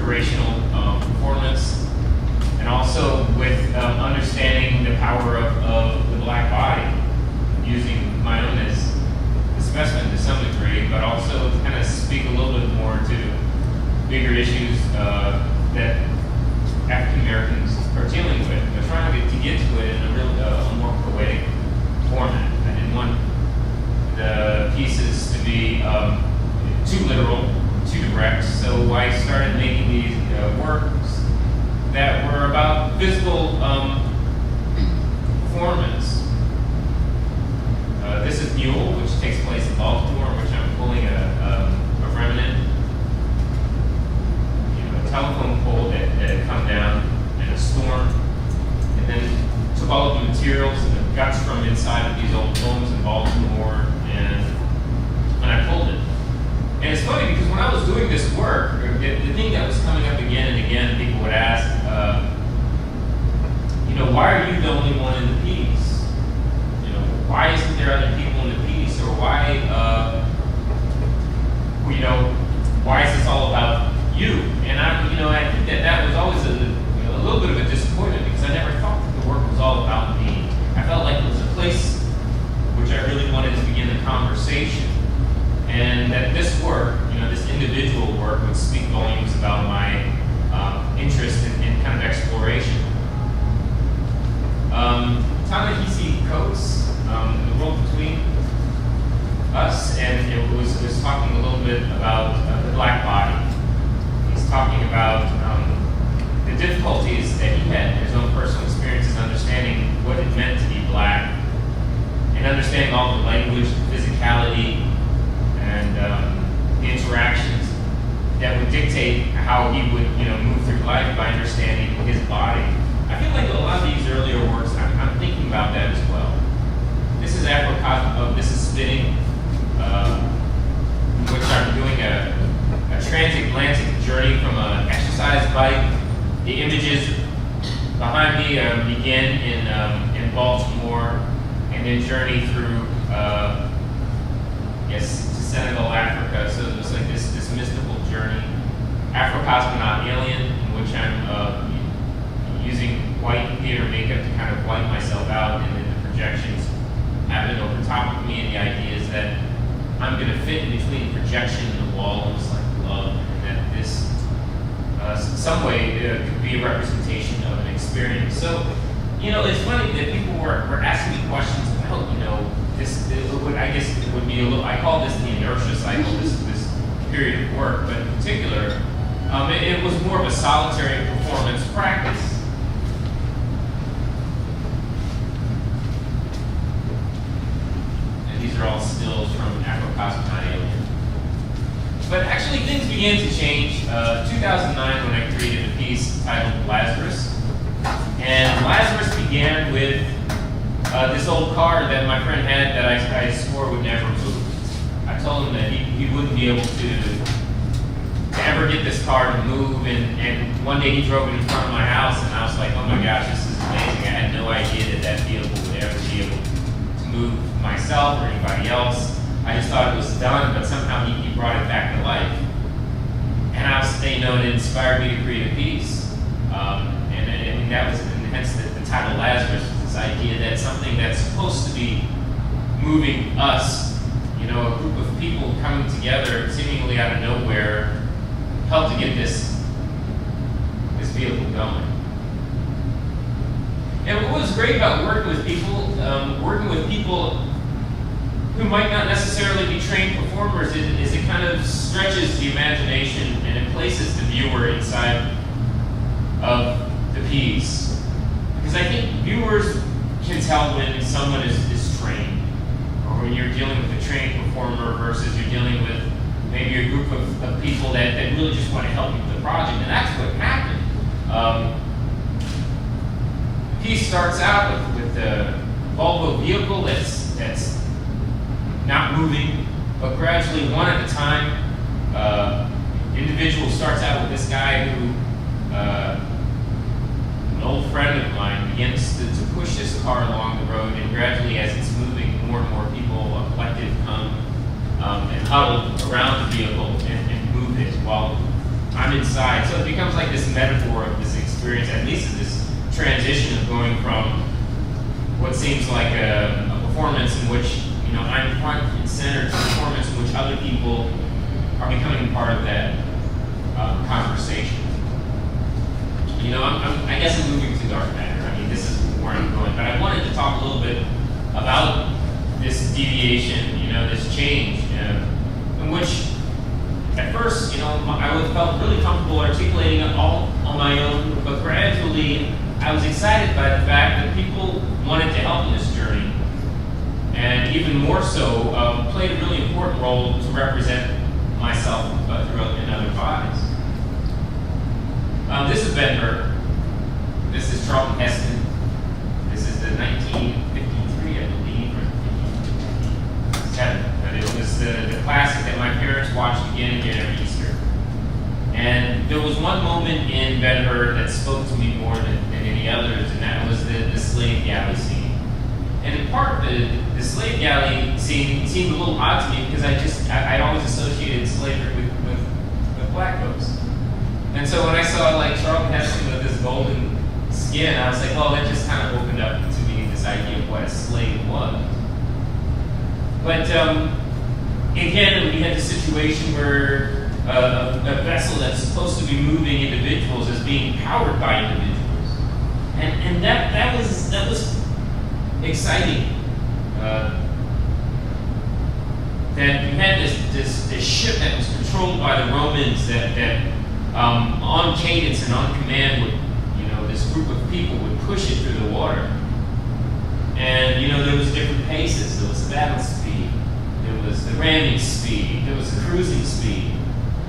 inspirational performance, and also with understanding the power of the black body, using my own as a specimen to some degree, but also to kind of speak a little bit more to bigger issues that African Americans are dealing with. I'm trying to get to it in a more poetic format. I didn't want the pieces to be too literal, too direct, so I started making these works that were about physical performance. This is Mule, which takes place in Baltimore, in which I'm pulling a remnant, a telephone pole that had come down in a storm, and then took all of the materials and the guts from inside of these old homes in Baltimore, and I pulled it. And it's funny because when I was doing this work, the thing that was coming up again and again, people would ask, why are you the only one in the piece? Why isn't there other people in the piece? Or why is this all about you? And I think that was always a little bit of a disappointment because I never thought that the work was all about me. I felt like it was a place which I really wanted to begin the conversation. And that this work, this individual work, would speak volumes about my interest in kind of exploration. Ta-Nehisi Coates, The World Between Us, and it was talking a little bit about the black body. He's talking about the difficulties that he had in his own personal experiences, understanding what it meant to be black, and understanding all the language, the physicality, and the interactions that would dictate how he would, move through life by understanding his body. I feel like a lot of these earlier works, I'm thinking about that as well. This is this is Spinning, in which I'm doing a transatlantic journey from an exercise bike. The images behind me begin in Baltimore, and then journey through, to Senegal, Africa. So it was like this mystical journey. Afro-cosmonaut alien, in which I'm using white theater makeup to kind of white myself out, and then the projections happen over top of me, and the idea is that I'm going to fit in between the projection and the wall, almost like love, and that this, in some way, could be a representation of an experience. So, it's funny that people were asking me questions about, this, I guess it would be a little, I call this the inertia cycle, this period of work, but in particular, it was more of a solitary performance practice. And these are all stills from Afro-Cosmonaut Alien. But actually, things began to change. 2009, when I created a piece titled Lazarus. And Lazarus began with this old car that my friend had that I swore would never move. I told him that he wouldn't be able to ever get this car to move, and one day he drove it in front of my house, and I was like, oh my gosh, this is amazing. I had no idea that vehicle would ever be able to move myself or anybody else. I just thought it was done, but somehow he brought it back to life. And I was, it inspired me to create a piece. And that was, and hence the title Lazarus, was this idea that something that's supposed to be moving us, a group of people coming together seemingly out of nowhere, helped to get this vehicle going. And what was great about working with people who might not necessarily be trained performers is it kind of stretches the imagination and it places the viewer inside of the piece. Because I think viewers can tell when someone is trained, or when you're dealing with a trained performer versus you're dealing with maybe a group of people that really just want to help you with the project. And that's what happened. The piece starts out with the Volvo vehicle that's not moving, but gradually, one at a time, individual starts out with this guy who, an old friend of mine, begins to push this car along the road, and gradually, as it's moving, more and more people, a collective, come and huddle around the vehicle and move it while I'm inside. So it becomes like this metaphor of this experience, at least of this transition of going from what seems like a performance in which, you know, I'm front and center to a performance in which other people are becoming part of that conversation. You know, I guess I'm moving to dark matter. I mean, this is where I'm going. But I wanted to talk a little bit about this deviation, you know, this change, in which at first, you know, I felt really comfortable articulating it all on my own, but gradually I was excited by the fact that people wanted to help in this journey, and even more so, played a really important role to represent myself throughout in other bodies. This is Ben-Hur. This is Charlton Heston. This is the 1953, I believe, or 57. But it was the classic that my parents watched again and again every Easter. And there was one moment in Ben-Hur that spoke to me more than any others, and that was the slave galley scene. And in part, the slave galley scene seemed a little odd to me because I'd always associated slavery with black folks. And so when I saw like Charlton Heston with this golden skin, I was like, well, that just kind of opened up to me this idea of what a slave was. But again, we had the situation where a vessel that's supposed to be moving individuals is being powered by individuals, and that was exciting. That you had this ship that was controlled by the Romans that on cadence and on command would, you know, this group of people would push it through the water. And, you know, there was different paces. There was the battle speed, there was the ramming speed, there was the cruising speed.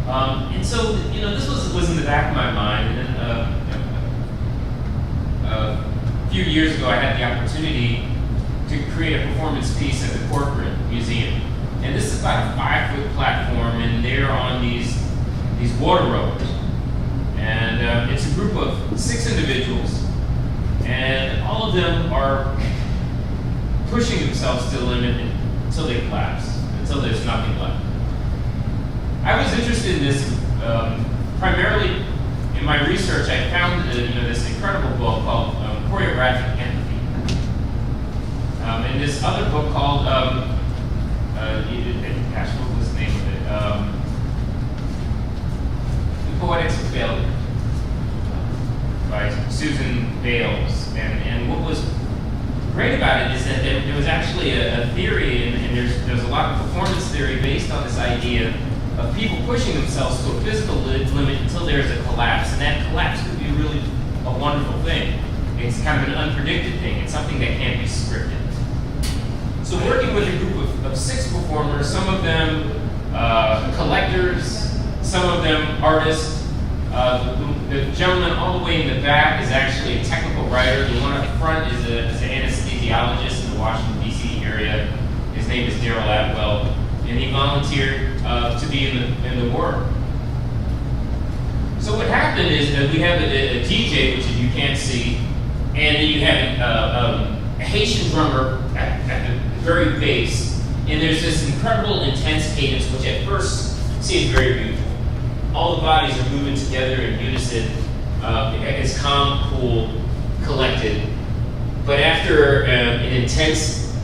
And so, you know, this was in the back of my mind. And then a few years ago, I had the opportunity to create a performance piece at the corporate museum. And this is about a 5-foot platform, and they're on these water rowers. And it's a group of 6 individuals, and all of them are pushing themselves to the limit until they collapse, until there's nothing left. I was interested in this primarily in my research. I found this incredible book called Choreographic Empathy, and this other book called gosh, what was the name of it? The Poetics of Failure by Susan Bales. And what was great about it is that there was actually a theory, and there's a lot of performance theory based on this idea of people pushing themselves to a physical limit until there's a collapse, and that collapse could be really a wonderful thing. It's kind of an unpredicted thing. It's something that can't be scripted. So working with a group of 6 performers, some of them collectors, some of them artists. The gentleman all the way in the back is actually a technical writer. The one up front is an anesthesiologist in the Washington, D.C. area. His name is Daryl Atwell, and he volunteered to be in the work. So what happened is that we have a DJ, which you can't see, and then you have a Haitian drummer at the very base, and there's this incredible intense cadence, which at first seems very beautiful. All the bodies are moving together in unison. It's calm, cool, collected. But after an intense,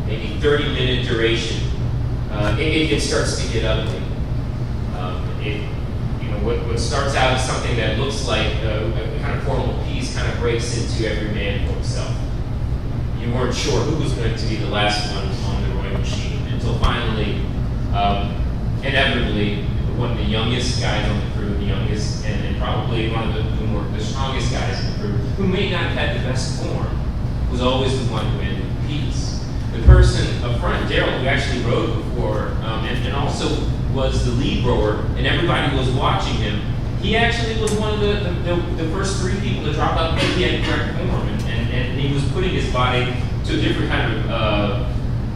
maybe 30-minute duration, it starts to get ugly. What starts out as something that looks like a kind of formal piece kind of breaks into every man for himself. You weren't sure who was going to be the last one on the rowing machine until finally, inevitably, one of the youngest guys on the crew, and probably one of the strongest guys in the crew, who may not have had the best form, was always the one who ended the piece. The person up front, Daryl, who actually rowed before, and also was the lead rower, and everybody was watching him, he actually was one of the first 3 people to drop out because he had correct form, and he was putting his body to a different kind of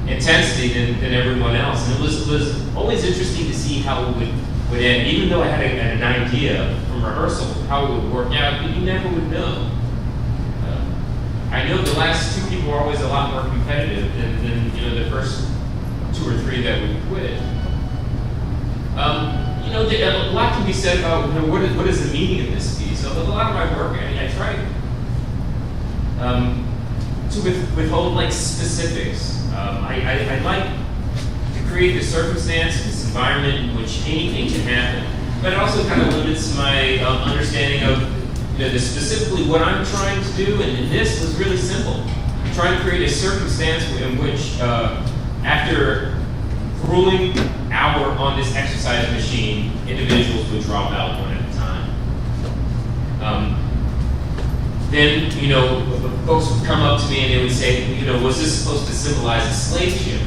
intensity than everyone else. And it was always interesting to see how it would end, even though I had an idea from rehearsal how it would work out, but you never would know. I know the last 2 people were always a lot more competitive than the first 2 or 3 that would quit. A lot can be said about what is the meaning of this piece. So a lot of my work, I try to withhold like specifics. I like to create the circumstance, this environment in which anything can happen, but it also kind of limits my understanding of specifically what I'm trying to do. And this was really simple. I'm trying to create a circumstance in which, after grueling hour on this exercise machine, individuals would drop out one at a time. Then, folks would come up to me and they would say, was this supposed to symbolize a slave ship?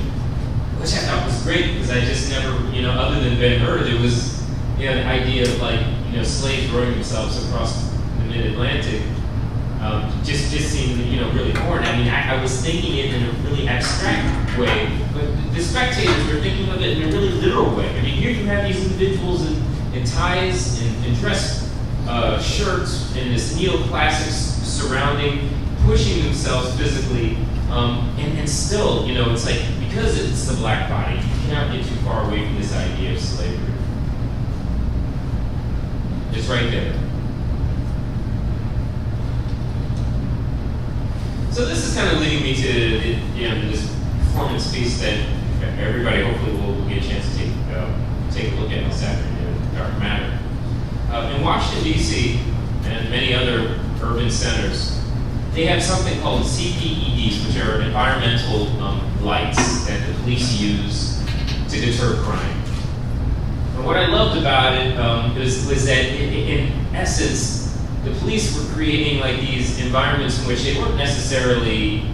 Which I thought was great because I just never, other than Ben-Hur, there was, the idea of like, slaves rowing themselves across the mid-Atlantic. Just seemed, really foreign. I mean, I was thinking it in a really abstract way, but the spectators were thinking of it in a really literal way. I mean, here you have these individuals in ties and dress shirts in this neoclassic surrounding, pushing themselves physically, and still, it's like, because it's the black body, you cannot get too far away from this idea of slavery. It's right there. So this is kind of leading me to this performance piece that everybody hopefully will get a chance to take a look at this afternoon, Dark Matter. In Washington, D.C., and many other urban centers, they have something called CPEDs, which are environmental lights that the police use to deter crime. And what I loved about it was that in essence, the police were creating like these environments in which they weren't necessarily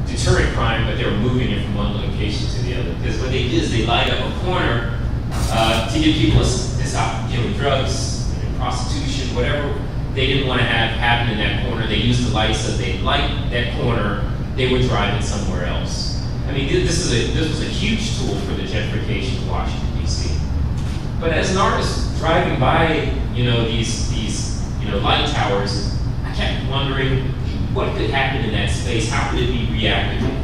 deterring crime, but they were moving it from one location to the other. Because what they did is they light up a corner to give people this opportunity, drugs, prostitution, whatever they didn't want to have happen in that corner. They used the lights so they'd light that corner, they would drive it somewhere else. I mean, this was a huge tool for the gentrification of Washington, D.C. But as an artist driving by, these light towers, I kept wondering what could happen in that space. How could it be reactivated?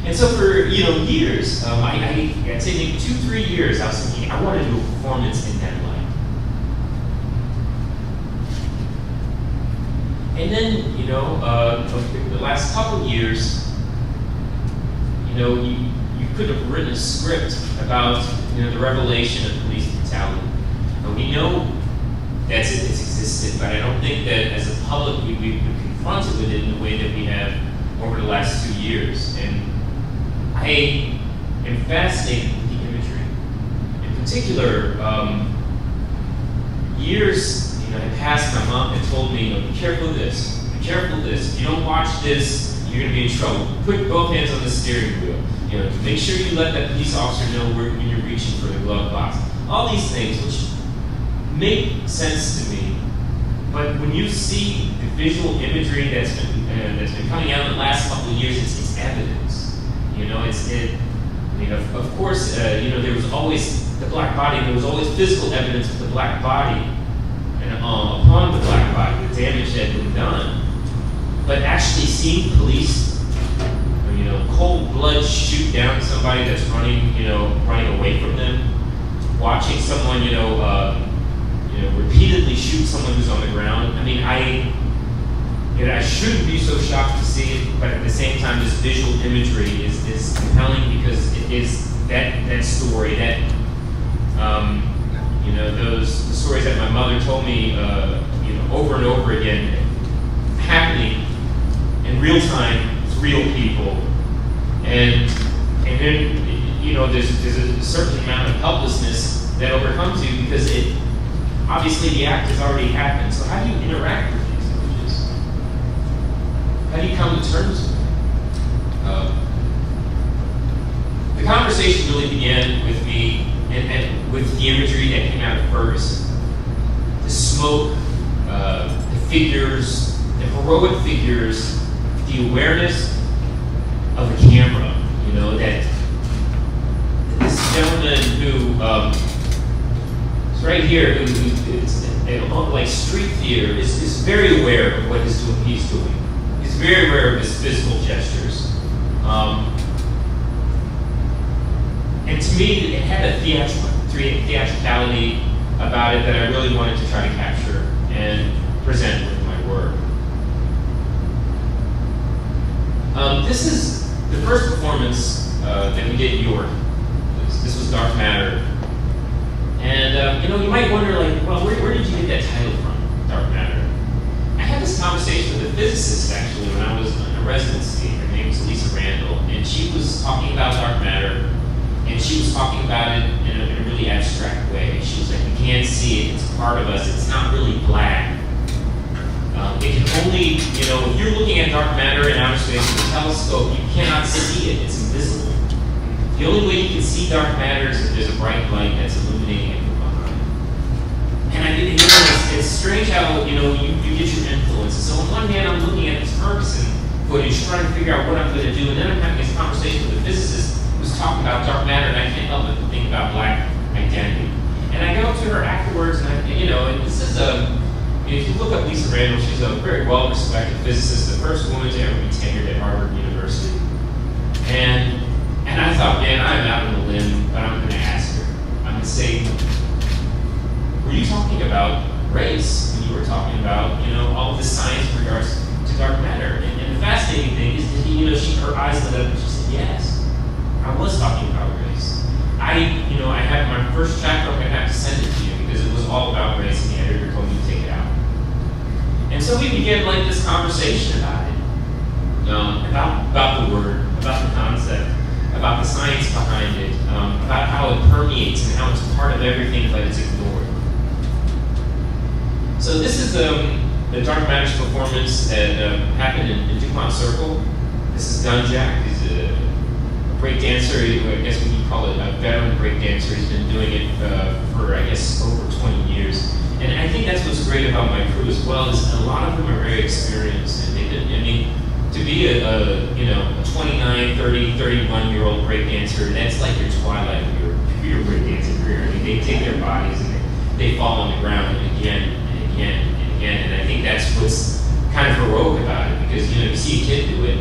And so for years, I'd say maybe 2-3 years, I was thinking I want to do a performance in that light. And then the last couple years, you could have written a script about the revelation of police brutality. And we know it's existed, but I don't think that as a public we've been confronted with it in the way that we have over the last 2 years. And I am fascinated with the imagery. In particular, years had passed, my mom had told me, be careful of this, be careful of this. If you don't watch this, you're going to be in trouble. Put both hands on the steering wheel. Make sure you let that police officer know when you're reaching for the glove box. All these things, which make sense to me, but when you see the visual imagery that's been coming out in the last couple of years, it's evidence. Of course, there was always the black body. There was always physical evidence of the black body and upon the black body, the damage that had been done. But actually seeing police, cold blood shoot down somebody that's running away from them, watching someone, repeatedly shoot someone who's on the ground. I mean, I shouldn't be so shocked to see it, but at the same time, this visual imagery is compelling because it is that story, that the stories that my mother told me, over and over again, happening in real time with real people, and then there's a certain amount of helplessness that overcomes you because obviously the act has already happened. So how do you interact with these images? How do you come to terms with them? The conversation really began with me and with the imagery that came out of Ferguson. The smoke, the figures, the heroic figures, the awareness of the camera, that this gentleman who is right here, who like street theater, is very aware of what he's doing. He's very aware of his physical gestures. And to me, it had a theatricality about it that I really wanted to try to capture and present with my work. This is the first performance that we did in York. This was Dark Matter. And you might wonder, like, well, where did you get that title from, Dark Matter? I had this conversation with a physicist, actually, when I was in a residency. Her name was Lisa Randall, and she was talking about dark matter, and she was talking about it in a really abstract way. She was like, we can't see it, it's a part of us, it's not really black. It can only, if you're looking at dark matter in outer space with a telescope, you cannot see it, it's invisible. The only way you can see dark matter is if there's a bright light that's illuminating it from behind. And I think it's strange how, you get your influences. So on one hand, I'm looking at this Ferguson footage, trying to figure out what I'm going to do, and then I'm having this conversation with a physicist who's talking about dark matter, and I can't help but think about black identity. And I go to her afterwards, and and this is if you look up Lisa Randall, she's a very well-respected physicist, the first woman to ever be tenured at Harvard University. And I thought, man, I'm out on a limb, but I'm going to ask her. I'm going to say, were you talking about race when you were talking about, all of the science in regards to dark matter? And the fascinating thing is that, her eyes lit up and she said, yes, I was talking about race. I have my first chapter, I'm going to have to send it to you because it was all about race and the editor told me to take it out. And so we began this conversation about it, about the word, about the concept, about the science behind it, about how it permeates and how it's part of everything but it's ignored. So this is the Dark Matters performance that happened in DuPont Circle. This is Dunjack. He's a break dancer. I guess we could call it a veteran break dancer. He's been doing it for, I guess, over 20 years. And I think that's what's great about my crew as well, is a lot of them are very experienced. And to be a 29, 30, 31-year-old breakdancer, that's like your twilight of your breakdancing career. They take their bodies and they fall on the ground again and again and again. And I think that's what's kind of heroic about it, because you see a kid do it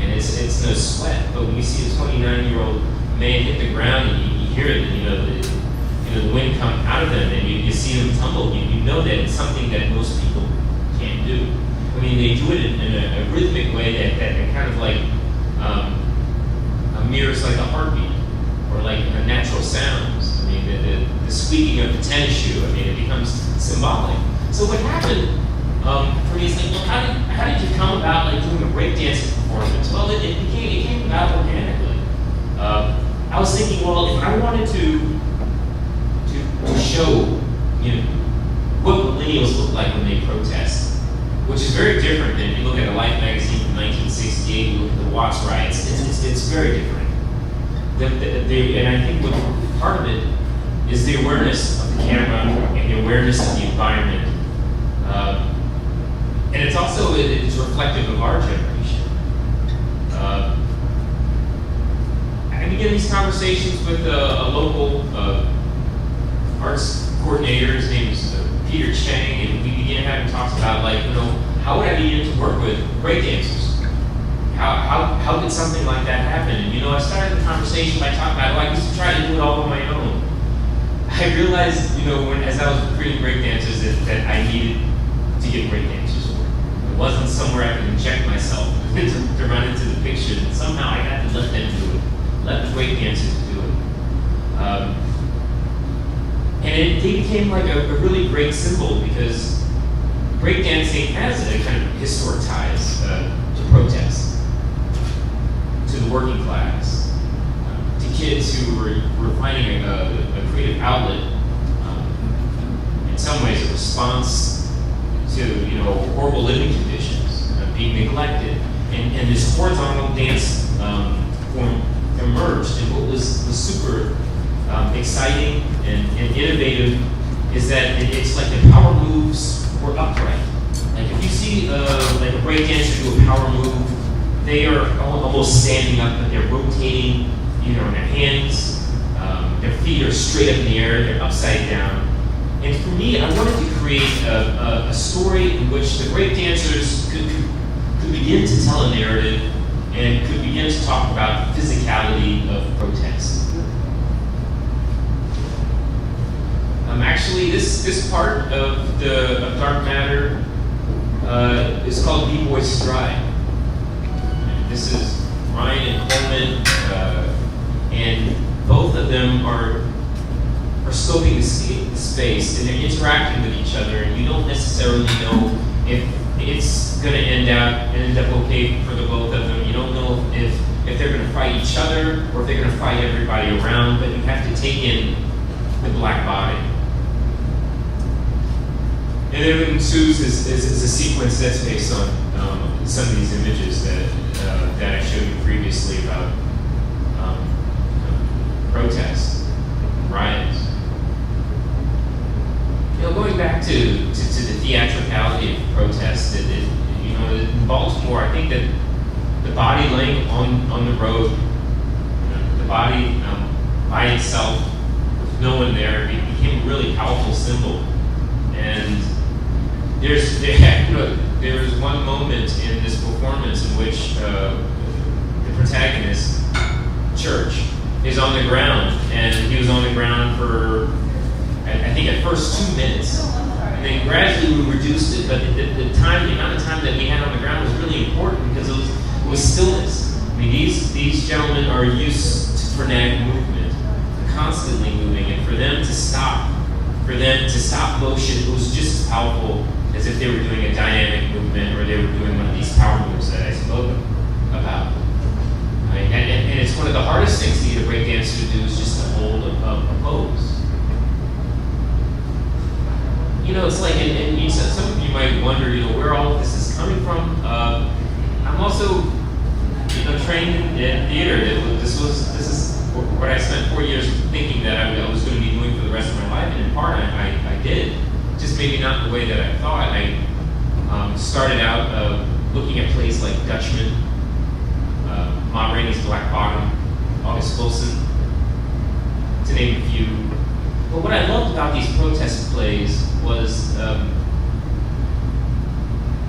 and it's no sweat. But when you see a 29-year-old man hit the ground and you hear it, the wind come out of them and you see them tumble, you know that it's something that most people can't do. They do it in a rhythmic way that kind of mirrors like a heartbeat or like a natural sounds. The squeaking of the tennis shoe, it becomes symbolic. So what happened for me is how did you come about doing a breakdancing performance? Well, it came about organically. I was thinking, well, if I wanted to show, what millennials look like when they protest, which is very different than if you look at a Life magazine from 1968, you look at the Watts riots, it's very different. And I think what part of it is the awareness of the camera and the awareness of the environment. And it's also, it's reflective of our generation. I began these conversations with a local arts coordinator. His name is Peter Chang, and we began having talks about how would I begin to work with breakdancers? How could something like that happen? And I started the conversation by talking about, I used to try to do it all on my own. I realized, as I was recruiting breakdancers that I needed to get breakdancers work. It wasn't somewhere I could inject myself to run into the picture. And somehow I had to let them do it, let the breakdancers do it. And they became a really great symbol, because breakdancing has a kind of historic ties to protest, to the working class, to kids who were finding a creative outlet, in some ways a response to horrible living conditions, being neglected, and this horizontal dance form emerged. And what was super exciting and innovative is that it's like the power moves were upright. If you see a breakdancer do a power move, they are almost standing up, but they're rotating, in their hands. Their feet are straight up in the air. They're upside down. And for me, I wanted to create a story in which the breakdancers could begin to tell a narrative and could begin to talk about the physicality of protest. Actually, this part of dark matter is called B-Boy Stride. This is Ryan and Coleman, and both of them are scoping the space, and they're interacting with each other, and you don't necessarily know if it's going to end up okay for the both of them. You don't know if they're going to fight each other or if they're going to fight everybody around, but you have to take in the black body. And then what ensues is a sequence that's based on some of these images that I showed you previously about protests, riots. Going back to the theatricality of protest, in Baltimore, I think that the body laying on the road, the body by itself, with no one there, became a really powerful symbol. And there was one moment in this performance in which the protagonist, Church, is on the ground, and he was on the ground for, I think at first 2 minutes, and then gradually we reduced it, but the amount of time that we had on the ground was really important because it was stillness. I mean, these gentlemen are used to frenetic movement, constantly moving, and for them to stop motion, it was just as powerful as if they were doing a dynamic movement or they were doing one of these power moves that I spoke about. And it's one of the hardest things to get a breakdancer to do is just to hold a pose. It's like, and some of you might wonder, where all of this is coming from. I'm also, trained in theater. This is what I spent 4 years thinking that I was going to be doing for the rest of my life, and in part I did, just maybe not the way that I thought. I started out looking at plays like Dutchman, Ma Rainey's Black Bottom, August Wilson, to name a few. But what I loved about these protest plays was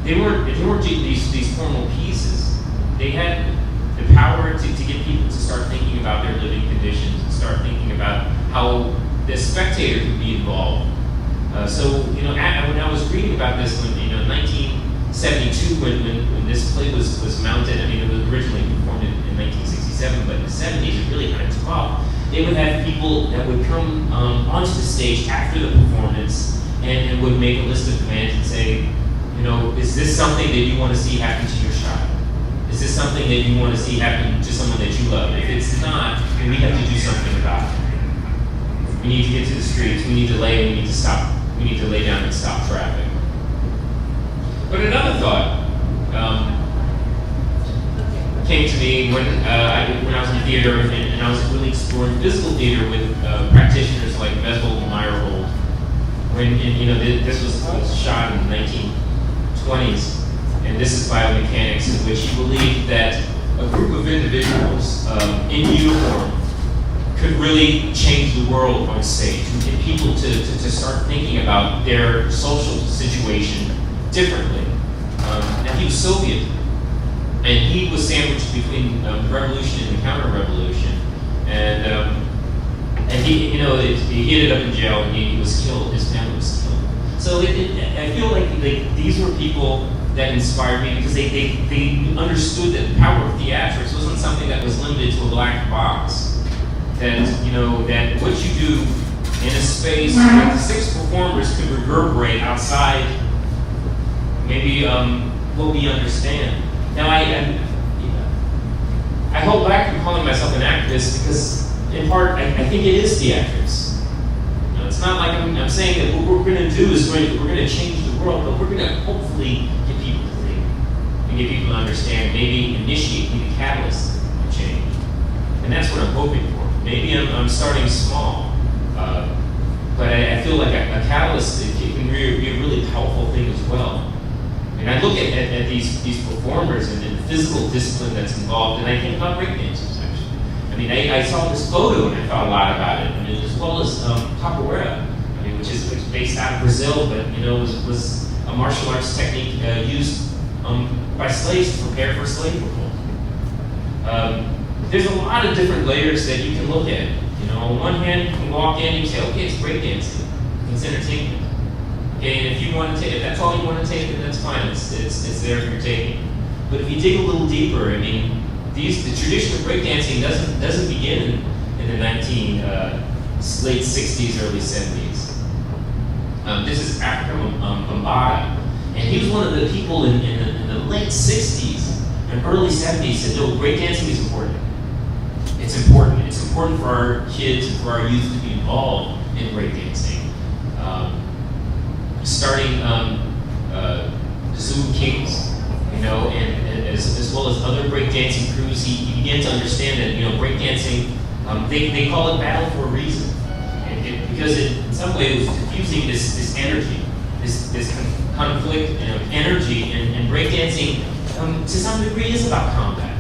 they weren't these formal pieces. They had the power to get people to start thinking about their living conditions and start thinking about how the spectator could be involved. When I was reading about this, when 1972, when this play was mounted, it was originally performed in 1967, but in the 70s it really kind of took off. They would have people that would come onto the stage after the performance and would make a list of demands and say, is this something that you want to see happen to your child? Is this something that you want to see happen to someone that you love? If it's not, then we have to do something about it. We need to get to the streets. We need to lay down and stop traffic. But another thought came to me when I was in theater and I was really exploring physical theater with practitioners like Mesvold and Meyerhold. This was shot in the 1920s, and this is biomechanics, in which he believed that a group of individuals in uniform could really change the world on stage and get people to start thinking about their social situation differently. And he was Soviet, and he was sandwiched between the revolution and the counter-revolution, and he ended up in jail, and he was killed. His family was killed. So I feel like these were people that inspired me because they understood that the power of theatrics wasn't something that was limited to a black box. That what you do in a space where the 6 performers could reverberate outside maybe what we understand. Now I hold back from calling myself an activist because in part I think it is theatrics. It's not like I'm saying that what we're going to do is we're going to change the world, but we're going to hopefully get people to think and get people to understand, maybe initiate, be the catalyst of change. And that's what I'm hoping for. Maybe I'm starting small, but I feel like a catalyst can be a really powerful thing as well. And I look at these performers and the physical discipline that's involved, and I think about breakdancers, actually. I saw this photo and I thought a lot about it, as well as capoeira, which is based out of Brazil, but was a martial arts technique used by slaves to prepare for slave revolt. There's a lot of different layers that you can look at. On one hand, you can walk in and you say, okay, it's breakdancing. It's entertainment. Okay, and if that's all you want to take, then that's fine. It's there for your taking. But if you dig a little deeper, I mean, the tradition of breakdancing doesn't begin in the late 60s, early 70s. This is Africa Bambaataa, and he was one of the people in the late 60s and early 70s said, no, breakdancing is important. It's important. It's important for our kids and for our youth to be involved in breakdancing. Starting Zoo Kings, and as well as other breakdancing crews, he began to understand that, breakdancing, they call it battle for a reason. Because in some way it was diffusing this energy, this conflict, energy, and breakdancing to some degree is about combat.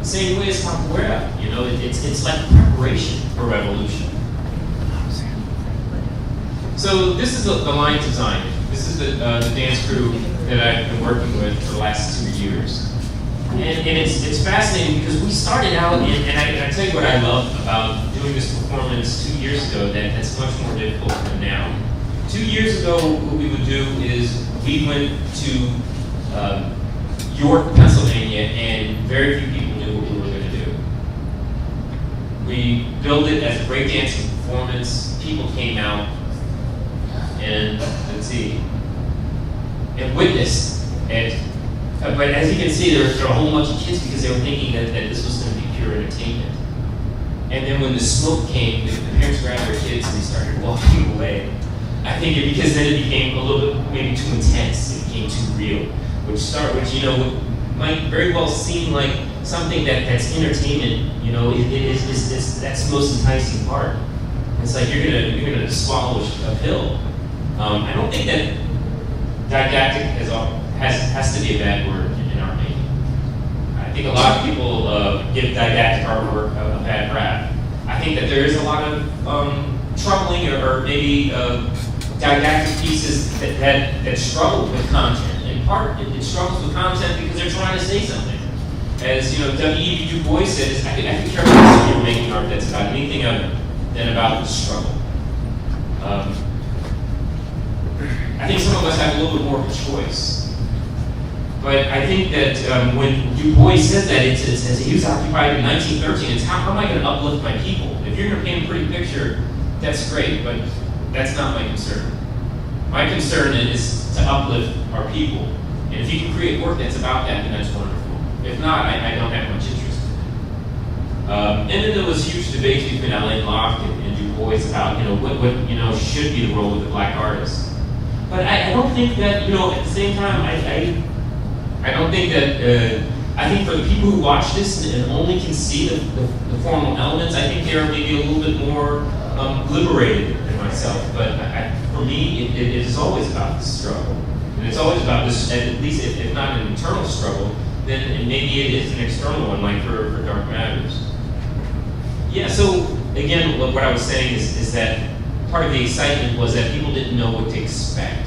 Same way as capoeira, it's like preparation for revolution. So this is the line design. This is the dance crew that I've been working with for the last 2 years. And it's fascinating because we started out, and I tell you what I love about doing this performance 2 years ago that's much more difficult than now. 2 years ago, what we would do is we went to York, Pennsylvania, and very few people knew what we were going to do. We billed it as a breakdancing performance. People came out and, and witnessed it. But as you can see, there were a whole bunch of kids because they were thinking that this was going to be pure entertainment. And then when the smoke came, the parents grabbed their kids and they started walking away. I think because then it became a little bit maybe too intense. It became too real, which might very well seem like something that's entertainment. That's the most enticing part. It's like you're gonna swallow a pill. I don't think that didactic has to be a bad word in art making. I think a lot of people give didactic artwork a bad rap. I think that there is a lot of troubling or maybe didactic pieces that struggle with content. In part, it struggles with content because they're trying to say something. As W.E.B. Du Bois says, I could care less if you're making art that's about anything other than about the struggle. I think some of us have a little bit more of a choice. But I think that when Du Bois said that, it's as he was occupied in 1913, it's how am I going to uplift my people? If you're going to paint a pretty picture, that's great, but that's not my concern. My concern is to uplift our people. And if you can create work that's about that, then that's wonderful. If not, I don't have much interest in it. And then there was huge debates between Alain Locke and Du Bois about what should be the role of the black artist. But I don't think that, at the same time, I don't think that, I think for the people who watch this and only can see the formal elements, I think they're maybe a little bit more liberated than myself. But for me, it is always about the struggle. And it's always about this, at least if not an internal struggle, then maybe it is an external one, like for Dark Matters. Yeah, so again, what I was saying is that part of the excitement was that people didn't know what to expect.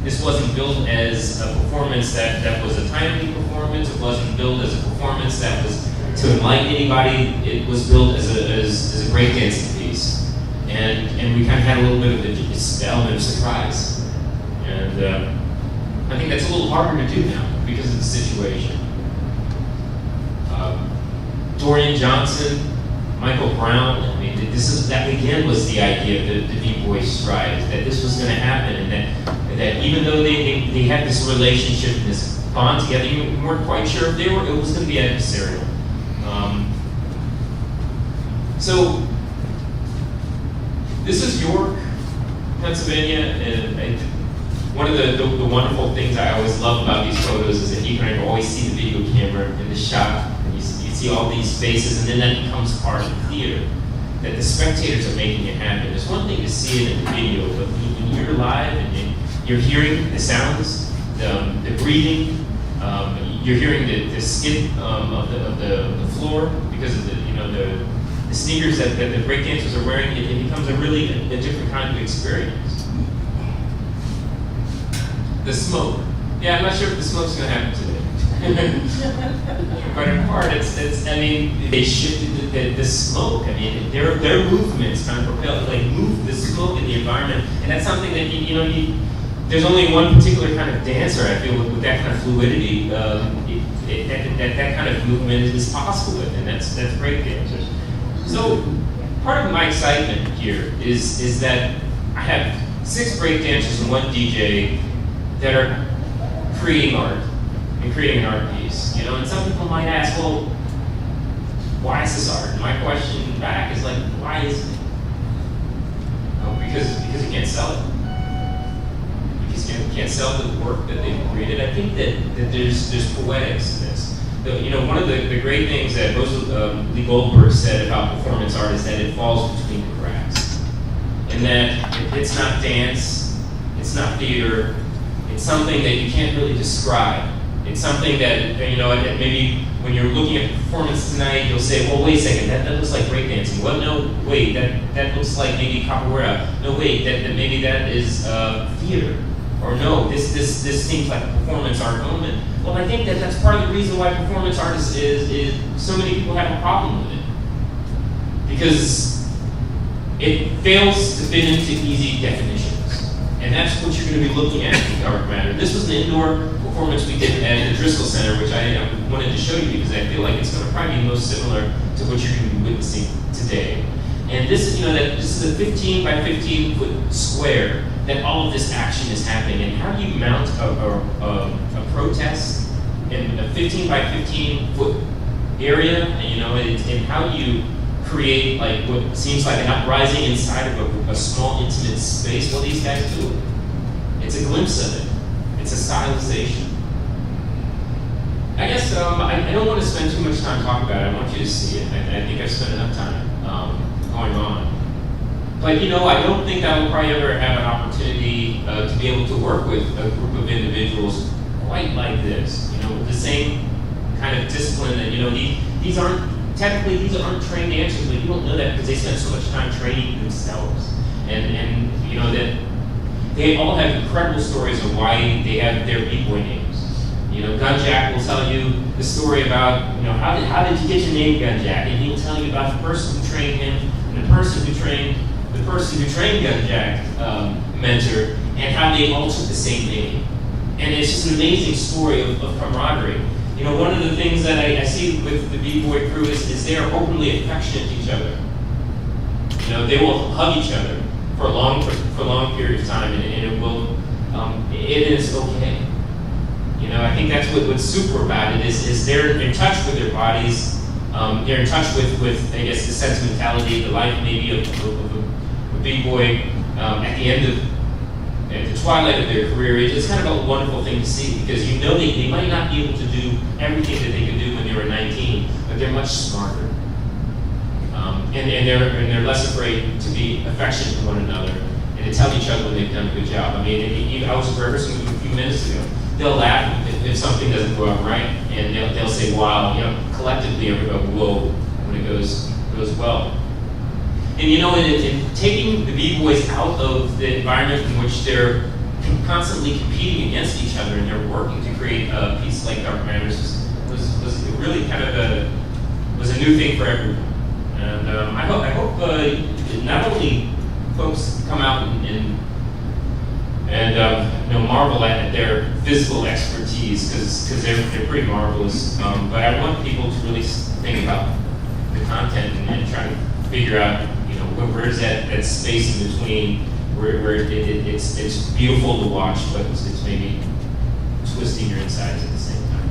This wasn't built as a performance that was a timely performance. It wasn't built as a performance that was to enlighten anybody. It was built as a breakdancing piece. And we kind of had a little bit of this element of surprise. And I think that's a little harder to do now because of the situation. Dorian Johnson, Michael Brown, I mean, that again was the idea of the Du Bois stride, that this was going to happen, and that even though they had this relationship and this bond together, you weren't quite sure if it was going to be adversarial. So this is York, Pennsylvania, and one of the wonderful things I always love about these photos is that you can always see the video camera in the shot. You see all these faces, and then that becomes part of the theater, that the spectators are making it happen. There's one thing to see it in the video, but when you're live and you're hearing the sounds, the breathing, you're hearing the skip of the floor because of the sneakers that the breakdancers are wearing, it becomes a different kind of experience. The smoke. Yeah, I'm not sure if the smoke's going to happen today. But in part, I mean, they shifted the smoke. I mean, their movements kind of propelled, like move the smoke in the environment, and that's something that there's only one particular kind of dancer I feel with that kind of fluidity. That kind of movement is possible with, and that's break dancers. So part of my excitement here is that I have 6 break dancers and 1 DJ that are creating art and creating an art piece. And some people might ask, well, why is this art? And my question back is like, why isn't it? Because you can't sell it. Because you can't sell the work that they've created. I think that there's poetics in this. One of the great things that Lee Goldberg said about performance art is that it falls between the cracks. And that it's not dance, it's not theater, it's something that you can't really describe. It's something that, maybe when you're looking at the performance tonight, you'll say, well, wait a second, that looks like breakdancing. Well, no, wait, that looks like maybe capoeira. No, wait, maybe that is theater. Or no, this seems like a performance art moment. Well, I think that's part of the reason why performance art is so many people have a problem with it. Because it fails to fit into easy definitions. And that's what you're going to be looking at in dark matter. This was an indoor performance we did at the Driscoll Center, which I wanted to show you because I feel like it's going to probably be most similar to what you're going to be witnessing today. And this is, this is a 15 by 15 foot square that all of this action is happening. And how do you mount a protest in a 15 by 15 foot area? And how do you create like what seems like an uprising inside of a small intimate space? Well, these guys do it. It's a glimpse of it. It's a stylization. I guess I don't want to spend too much time talking about it. I want you to see it. I think I've spent enough time going on. But I don't think I will probably ever have an opportunity to be able to work with a group of individuals quite like this. With the same kind of discipline that these aren't trained dancers, but you don't know that because they spend so much time training themselves. And that they all have incredible stories of why they have their b-boy names. Gunjack will tell you the story about, how did you get your name Gunjack? And he'll tell you about the person who trained him and the person who trained Gunjack mentor, and how they all took the same name. And it's just an amazing story of camaraderie. One of the things that I see with the b-boy crew is they are openly affectionate to each other. They will hug each other for a long period of time, and it is okay. I think that's what's super about it is they're in touch with their bodies. They're in touch with I guess the sentimentality, the life maybe of a b-boy at the twilight of their career. It's kind of a wonderful thing to see because they might not be able to do everything that they could do when they were 19, but they're much smarter. And they're less afraid to be affectionate to one another and to tell each other when they've done a good job. I mean, I was rehearsing a few minutes ago. They'll laugh if something doesn't go out right, and they'll say, "Wow!" Collectively, everybody go, "Whoa!" when it goes well. And in taking the b-boys out of the environment in which they're constantly competing against each other and they're working to create a piece like Dark Matters was really kind of was a new thing for everyone. And I hope not only folks come out and marvel at their physical expertise because they're pretty marvelous. But I want people to really think about the content and try to figure out where's that space in between where it's beautiful to watch, but it's maybe twisting your insides at the same time.